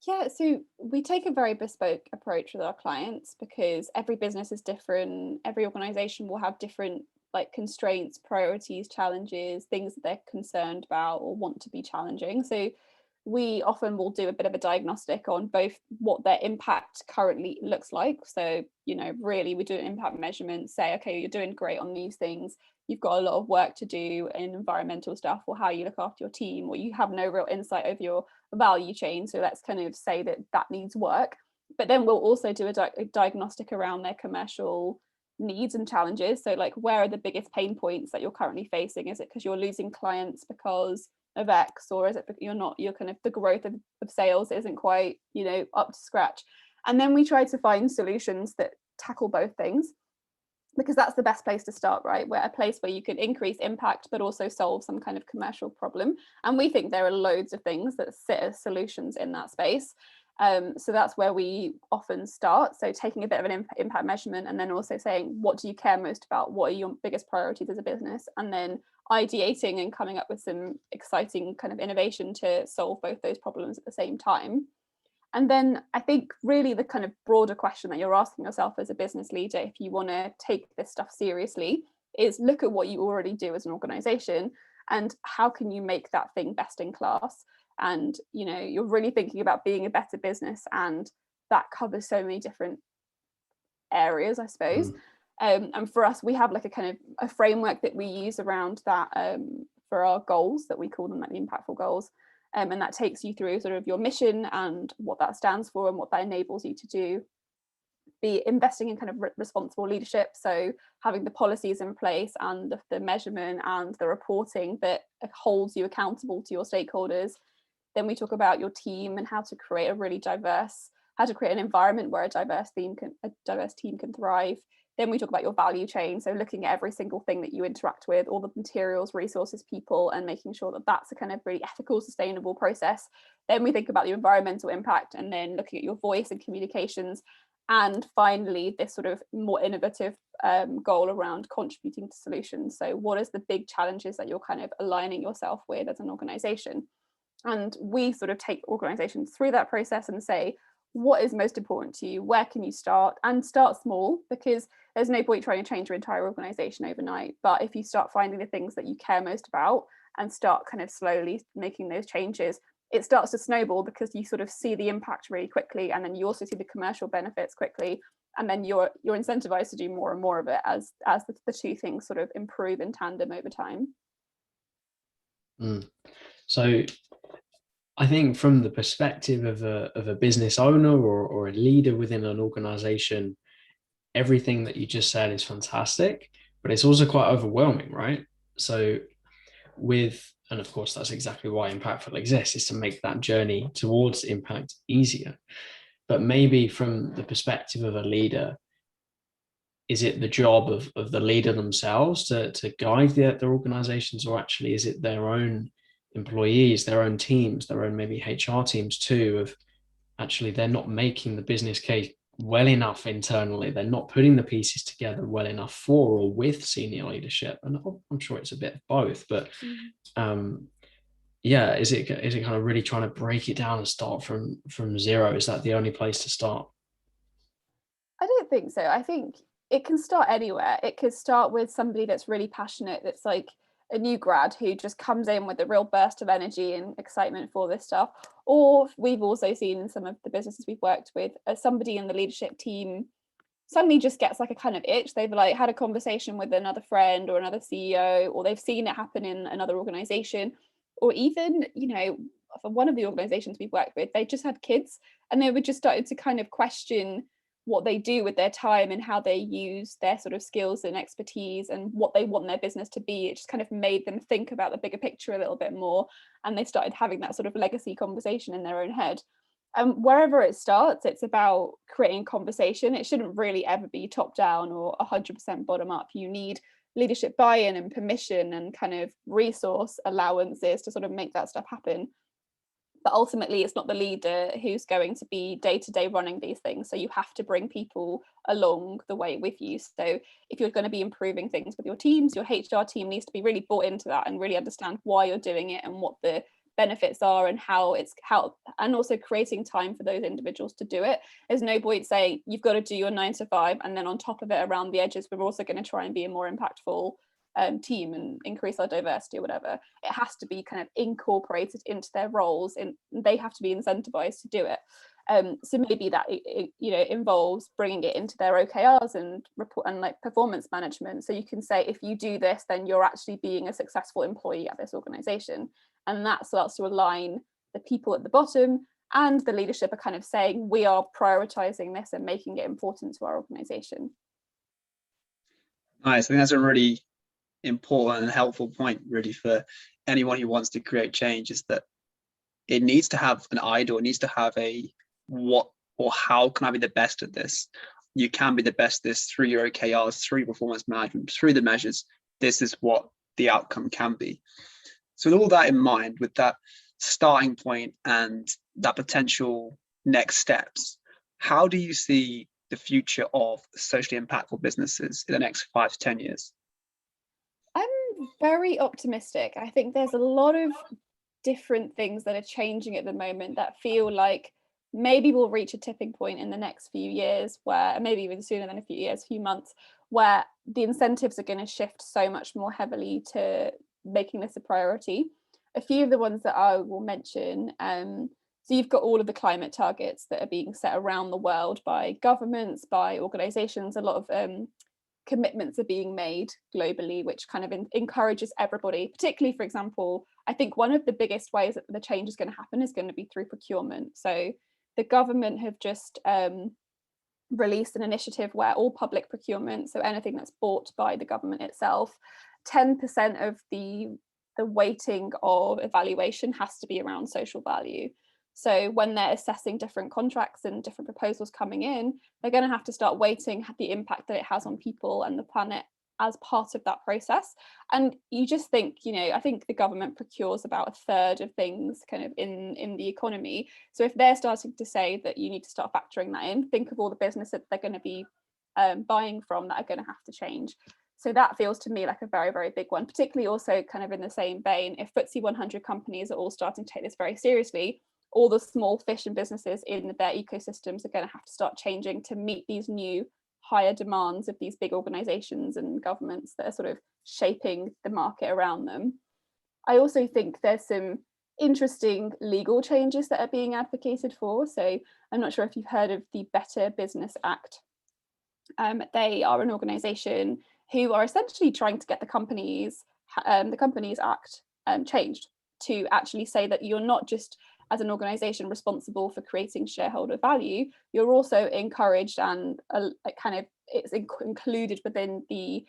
Yeah, so we take a very bespoke approach with our clients because every business is different. Every organization will have different like constraints, priorities, challenges, things that they're concerned about or want to be challenging. So we often will do a bit of a diagnostic on both what their impact currently looks like. So, really we do an impact measurement, say, okay, you're doing great on these things. You've got a lot of work to do in environmental stuff, or how you look after your team, or you have no real insight over your value chain. So let's kind of say that needs work. But then we'll also do a diagnostic around their commercial needs and challenges. So like, where are the biggest pain points that you're currently facing? Is it because you're losing clients because of X, or is it because you're kind of, the growth of sales isn't quite, you know, up to scratch? And then we try to find solutions that tackle both things, because that's the best place to start, right? Where a place where you can increase impact but also solve some kind of commercial problem. And we think there are loads of things that sit as solutions in that space. So that's where we often start. So taking a bit of an impact measurement, and then also saying, what do you care most about? What are your biggest priorities as a business? And then ideating and coming up with some exciting kind of innovation to solve both those problems at the same time. And then I think really the kind of broader question that you're asking yourself as a business leader, if you want to take this stuff seriously, is look at what you already do as an organization and how can you make that thing best in class. And, you know, you're really thinking about being a better business, and that covers so many different areas, I suppose. And for us, we have like a kind of a framework that we use around that for our goals, that we call them like the impactful goals. And that takes you through sort of your mission and what that stands for and what that enables you to do. Be investing in kind of responsible leadership, so having the policies in place and the measurement and the reporting that holds you accountable to your stakeholders. Then we talk about your team and how to create how to create an environment where a diverse team can thrive. Then we talk about your value chain, so looking at every single thing that you interact with, all the materials, resources, people, and making sure that that's a kind of really ethical, sustainable process. Then we think about the environmental impact, and then looking at your voice and communications. And finally, this sort of more innovative goal around contributing to solutions. So what is the big challenges that you're kind of aligning yourself with as an organization? And we sort of take organizations through that process and say, what is most important to you? Where can you start? And start small, because there's no point trying to change your entire organization overnight. But if you start finding the things that you care most about and start kind of slowly making those changes, it starts to snowball, because you sort of see the impact really quickly, and then you also see the commercial benefits quickly, and then you're incentivized to do more and more of it as the two things sort of improve in tandem over time. So I think from the perspective of a business owner or a leader within an organization, everything that you just said is fantastic, but it's also quite overwhelming, right? So and of course, that's exactly why Impactful exists, is to make that journey towards impact easier. But maybe from the perspective of a leader, is it the job of the leader themselves to guide their organizations, or actually is it their own employees, their own teams, their own maybe HR teams too, of actually they're not making the business case well enough internally, they're not putting the pieces together well enough for or with senior leadership? And I'm sure it's a bit of both, but yeah, is it kind of really trying to break it down and start from zero? Is that the only place to start? I don't think so. I think it can start anywhere. It could start with somebody that's really passionate, that's like a new grad who just comes in with a real burst of energy and excitement for this stuff. Or we've also seen in some of the businesses we've worked with, somebody in the leadership team suddenly just gets like a kind of itch. They've like had a conversation with another friend or another CEO, or they've seen it happen in another organization, or even, you know, for one of the organizations we've worked with, they just had kids and they were just started to kind of question what they do with their time and how they use their sort of skills and expertise and what they want their business to be. It just kind of made them think about the bigger picture a little bit more, and they started having that sort of legacy conversation in their own head. Wherever it starts, it's about creating conversation. It shouldn't really ever be top down or 100% bottom up. You need leadership buy-in and permission and kind of resource allowances to sort of make that stuff happen. But ultimately, it's not the leader who's going to be day-to-day running these things. So you have to bring people along the way with you. So if you're going to be improving things with your teams, your HR team needs to be really bought into that and really understand why you're doing it and what the benefits are and how and also creating time for those individuals to do it. There's no point saying you've got to do your 9 to 5 and then on top of it, around the edges, we're also going to try and be a more impactful team and increase our diversity or whatever. It has to be kind of incorporated into their roles, and they have to be incentivized to do it. So maybe that involves bringing it into their OKRs and report and like performance management. So you can say, if you do this, then you're actually being a successful employee at this organization, and that starts to align the people at the bottom and the leadership are kind of saying, we are prioritizing this and making it important to our organization. Nice. I think that's a really important and helpful point, really, for anyone who wants to create change, is that it needs to have an idol, it needs to have a what or how can I be the best at this? You can be the best at this through your OKRs, through your performance management, through the measures. This is what the outcome can be. So with all that in mind, with that starting point and that potential next steps, how do you see the future of socially impactful businesses in the next 5 to 10 years? I'm very optimistic. I think there's a lot of different things that are changing at the moment that feel like maybe we'll reach a tipping point in the next few years, where maybe even sooner than a few years, few months, where the incentives are going to shift so much more heavily to making this a priority. A few of the ones that I will mention, so you've got all of the climate targets that are being set around the world by governments, by organizations. A lot of commitments are being made globally, which kind of encourages everybody, particularly, for example, I think one of the biggest ways that the change is going to happen is going to be through procurement. So the government have just released an initiative where all public procurement, so anything that's bought by the government itself, 10% of the weighting of evaluation has to be around social value. So when they're assessing different contracts and different proposals coming in, they're going to have to start weighting the impact that it has on people and the planet as part of that process. And you just think, I think the government procures about a third of things kind of in the economy. So if they're starting to say that you need to start factoring that in, think of all the business that they're going to be buying from that are going to have to change. So that feels to me like a very, very big one, particularly also kind of in the same vein, if FTSE 100 companies are all starting to take this very seriously, all the small fish and businesses in their ecosystems are going to have to start changing to meet these new higher demands of these big organizations and governments that are sort of shaping the market around them. I also think there's some interesting legal changes that are being advocated for. So I'm not sure if you've heard of the Better Business Act. They are an organization who are essentially trying to get the Companies Act changed to actually say that you're not just as an organization responsible for creating shareholder value, you're also encouraged and it's included within the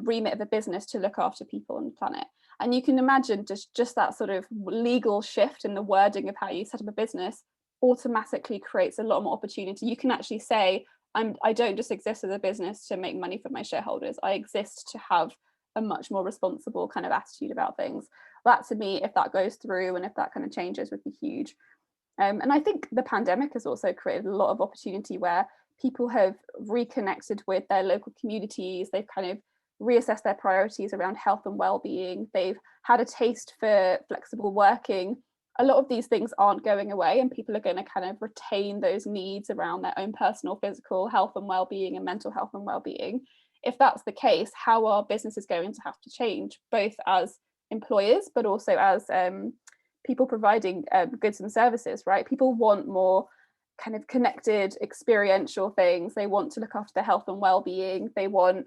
remit of a business to look after people and the planet. And you can imagine just that sort of legal shift in the wording of how you set up a business automatically creates a lot more opportunity. You can actually say, I don't just exist as a business to make money for my shareholders. I exist to have a much more responsible kind of attitude about things. That, to me, if that goes through and if that kind of changes, would be huge. And I think the pandemic has also created a lot of opportunity where people have reconnected with their local communities. They've kind of reassessed their priorities around health and well-being. They've had a taste for flexible working. A lot of these things aren't going away, and people are going to kind of retain those needs around their own personal physical health and well-being and mental health and well-being. If that's the case, how are businesses going to have to change, both as employers, but also as people providing goods and services, right? People want more kind of connected, experiential things. They want to look after their health and well-being. They want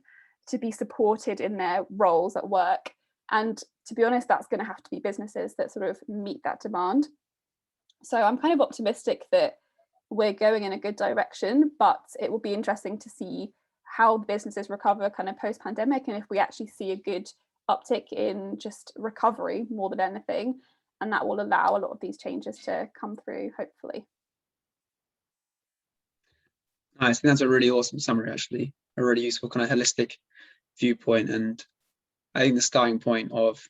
to be supported in their roles at work. And to be honest, that's going to have to be businesses that sort of meet that demand. So I'm kind of optimistic that we're going in a good direction, but it will be interesting to see how businesses recover kind of post-pandemic, and if we actually see a good uptick in just recovery more than anything, and that will allow a lot of these changes to come through, hopefully. Nice. I think that's a really awesome summary, actually, a really useful kind of holistic viewpoint. And I think the starting point of,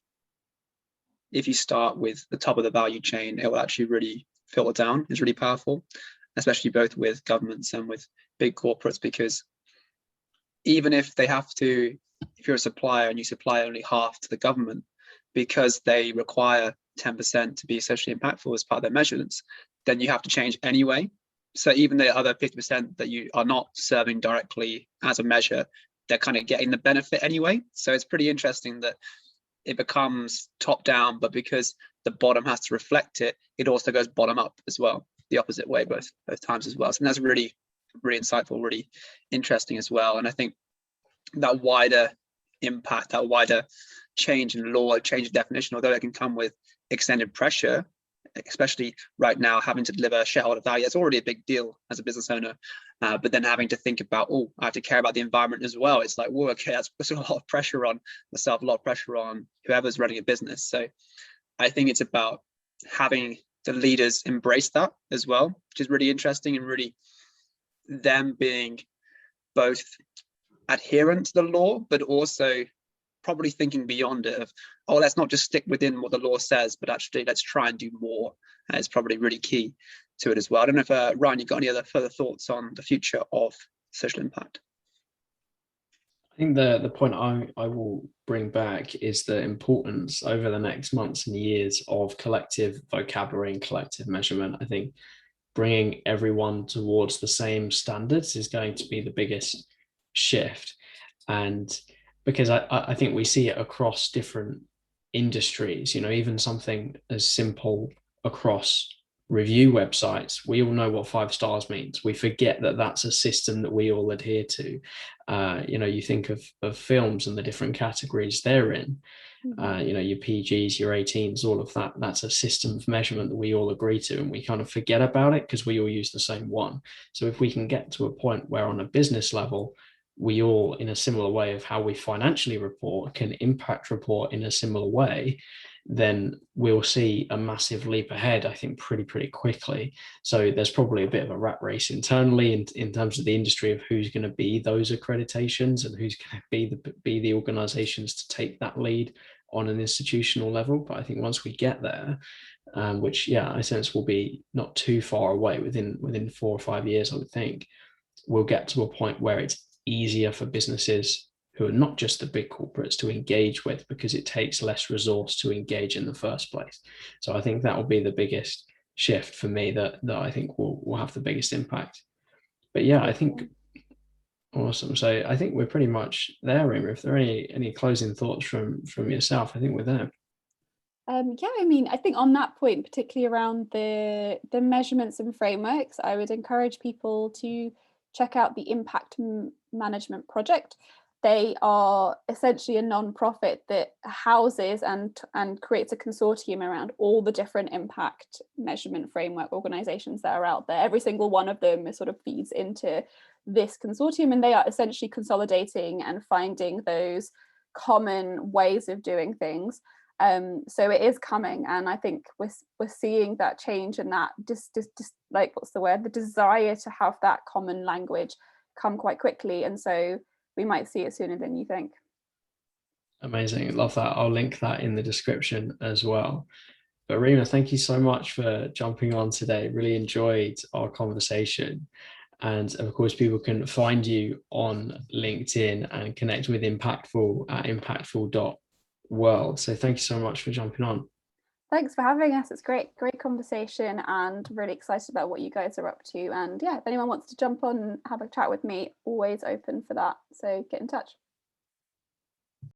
if you start with the top of the value chain, it will actually really filter down, is really powerful, especially both with governments and with big corporates, because even if they have to, if you're a supplier and you supply only half to the government because they require 10% to be socially impactful as part of their measurements, then you have to change anyway. So even the other 50% that you are not serving directly as a measure, they're kind of getting the benefit anyway. So it's pretty interesting that it becomes top down, but because the bottom has to reflect it, it also goes bottom up as well, the opposite way both times as well. So that's really insightful, really interesting as well. And I think that wider impact, that wider change in law, change in definition, although it can come with extended pressure, especially right now, having to deliver shareholder value. It's already a big deal as a business owner, but then having to think about, oh, I have to care about the environment as well. It's like, whoa, okay, that's putting a lot of pressure on myself, a lot of pressure on whoever's running a business. So I think it's about having the leaders embrace that as well, which is really interesting, and really them being both adherent to the law, but also probably thinking beyond it of, oh, let's not just stick within what the law says, but actually let's try and do more. It's probably really key to it as well. I don't know if Ryan, you got any other further thoughts on the future of social impact? I think the point I will bring back is the importance over the next months and years of collective vocabulary and collective measurement. I think bringing everyone towards the same standards is going to be the biggest shift. And because I think we see it across different industries, even something as simple across review websites, we all know what 5 stars means. We forget that that's a system that we all adhere to. You think of films and the different categories they're in. Your PGs, your 18s, all of that, that's a system of measurement that we all agree to, and we kind of forget about it because we all use the same one. So if we can get to a point where on a business level, we all, in a similar way of how we financially report, can impact report in a similar way, then we'll see a massive leap ahead, I think, pretty quickly. So there's probably a bit of a rat race internally in terms of the industry of who's going to be those accreditations and who's going to be the organizations to take that lead on an institutional level. But I think once we get there, which I sense will be not too far away, within 4 or 5 years, I would think, we'll get to a point where it's easier for businesses who are not just the big corporates to engage with, because it takes less resource to engage in the first place. So I think that will be the biggest shift for me that I think will have the biggest impact. But I think awesome. So I think we're pretty much there, Rima. If there are any closing thoughts from yourself, I think we're there. I think on that point, particularly around the measurements and frameworks, I would encourage people to check out the Impact Management Project. They are essentially a non-profit that houses and creates a consortium around all the different impact measurement framework organizations that are out there. Every single one of them sort of feeds into this consortium, and they are essentially consolidating and finding those common ways of doing things. So it is coming, and I think we're seeing that change, and that just like, what's the word, the desire to have that common language come quite quickly, and so we might see it sooner than you think. Amazing. Love that. I'll link that in the description as well. But Rima, thank you so much for jumping on today. Really enjoyed our conversation. And of course, people can find you on LinkedIn and connect with Impactful at impactful.world. So thank you so much for jumping on. Thanks for having us. It's great conversation, and really excited about what you guys are up to. And if anyone wants to jump on and have a chat with me, always open for that. So get in touch.